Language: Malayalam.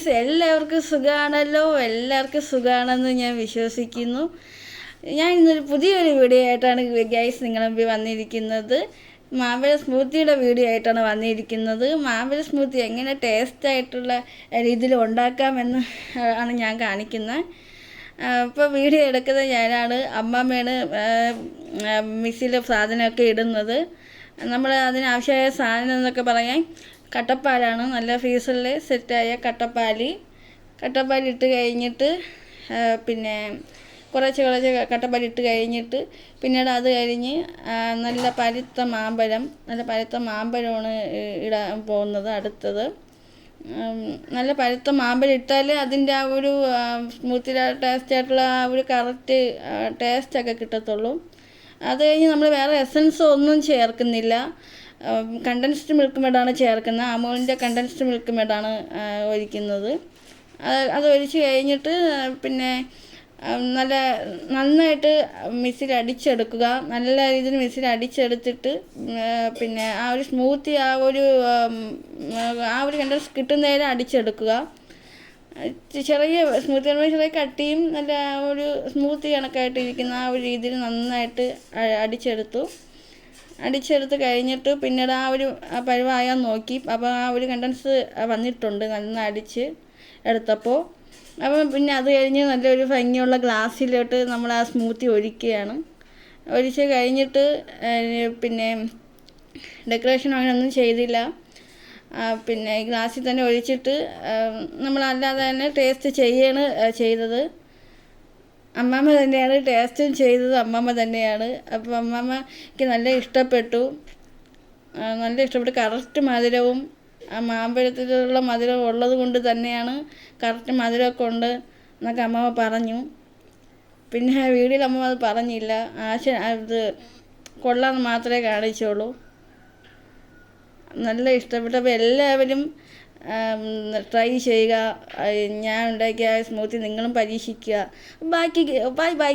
ഗൈസ്, എല്ലാവർക്കും സുഖമാണല്ലോ. എല്ലാവർക്കും സുഖമാണെന്ന് ഞാൻ വിശ്വസിക്കുന്നു. ഞാൻ ഇന്നൊരു പുതിയൊരു വീഡിയോ ആയിട്ടാണ് ഗൈസ് നിങ്ങളുടെ മുമ്പിൽ വന്നിരിക്കുന്നത്. മാമ്പഴ സ്മൂത്തിയുടെ വീഡിയോ ആയിട്ടാണ് വന്നിരിക്കുന്നത്. മാമ്പഴ സ്മൂത്തി എങ്ങനെ ടേസ്റ്റായിട്ടുള്ള രീതിയിൽ ഉണ്ടാക്കാമെന്ന് ആണ് ഞാൻ കാണിക്കുന്നത്. ഇപ്പോൾ വീഡിയോ എടുക്കുന്നത് ഞാനാണ്. അമ്മമ്മയാണ് മിക്സിയിൽ സാധനമൊക്കെ ഇടുന്നത്. നമ്മൾ അതിനാവശ്യമായ സാധനം എന്നൊക്കെ പറയാൻ കട്ടപ്പാലാണ്. നല്ല ഫ്രീസറിൽ സെറ്റായ കട്ടപ്പാൽ ഇട്ട് കഴിഞ്ഞിട്ട് പിന്നെ കുറച്ച് കട്ടപ്പാൽ ഇട്ട് കഴിഞ്ഞിട്ട് പിന്നീട് അത് കഴിഞ്ഞ് നല്ല പഴുത്ത മാമ്പഴമാണ് ഇടാൻ പോകുന്നത്. അടുത്തത് നല്ല പഴുത്ത മാമ്പഴം ഇട്ടാൽ അതിൻ്റെ ആ ഒരു സ്മൂത്തിയുടെ ടേസ്റ്റായിട്ടുള്ള ആ ഒരു കറക്റ്റ് ടേസ്റ്റൊക്കെ കിട്ടത്തുള്ളൂ. അത് കഴിഞ്ഞ് നമ്മൾ വേറെ എസൻസ് ഒന്നും ചേർക്കുന്നില്ല. കണ്ടൻസ്ഡ് മിൽക്ക് മെയ്ഡാണ് ചേർക്കുന്നത്. അമൂലിൻ്റെ കണ്ടൻസ്ഡ് മിൽക്ക് മെയ്ഡാണ് ഒഴിക്കുന്നത്. അത് ഒഴിച്ച് കഴിഞ്ഞിട്ട് പിന്നെ നന്നായിട്ട് മിക്സിയിൽ അടിച്ചെടുക്കുക. നല്ല രീതിയിൽ മിക്സിയിൽ അടിച്ചെടുത്തിട്ട് പിന്നെ ആ ഒരു സ്മൂത്തി ആ ഒരു കണ്ടൻസ് കിട്ടുന്നതിന് അടിച്ചെടുക്കുക. ചെറിയ സ്മൂത്തി ചെറിയ കട്ടിയും നല്ല ഒരു സ്മൂത്തി കണക്കായിട്ട് ഇരിക്കുന്ന ആ ഒരു രീതിയിൽ നന്നായിട്ട് അടിച്ചെടുത്ത് കഴിഞ്ഞിട്ട് പിന്നീട് ആ ഒരു പരുവായാൻ നോക്കി. അപ്പോൾ ആ ഒരു കണ്ടൻസ് വന്നിട്ടുണ്ട് നന്നായി അടിച്ച് എടുത്തപ്പോൾ. അപ്പം പിന്നെ അത് കഴിഞ്ഞ് നല്ലൊരു ഭംഗിയുള്ള ഗ്ലാസ്സിലോട്ട് നമ്മൾ ആ സ്മൂത്തി ഒഴിക്കുകയാണ്. ഒഴിച്ച് കഴിഞ്ഞിട്ട് പിന്നെ ഡെക്കറേഷൻ അങ്ങനെയൊന്നും ചെയ്തില്ല. പിന്നെ ഗ്ലാസ്സിൽ തന്നെ ഒഴിച്ചിട്ട് നമ്മളല്ലാതെ തന്നെ ടേസ്റ്റ് ചെയ്തത്. അമ്മമ്മ തന്നെയാണ് ടേസ്റ്റും ചെയ്തത്. അമ്മമ്മ തന്നെയാണ്. അപ്പോൾ അമ്മമ്മയ്ക്ക് നല്ല ഇഷ്ടപ്പെട്ടു. കറക്റ്റ് മധുരവും ആ മാമ്പഴത്തിലുള്ള മധുരം ഉള്ളത് കൊണ്ട് തന്നെയാണ് കറക്റ്റ് മധുരമൊക്കെ ഉണ്ട് എന്നൊക്കെ അമ്മമ്മ പറഞ്ഞു. പിന്നെ വീഡിയോയിൽ അമ്മമ്മ അത് പറഞ്ഞില്ല. അത് കൊള്ളാമെന്ന് മാത്രമേ കാണിച്ചുള്ളൂ. നല്ല ഇഷ്ടപ്പെട്ടപ്പോൾ എല്ലാവരും ട്രൈ ചെയ്യുക. ഞാൻ ഉണ്ടാക്കിയ സ്മൂത്തി നിങ്ങളും പരീക്ഷിക്കുക. ബൈ.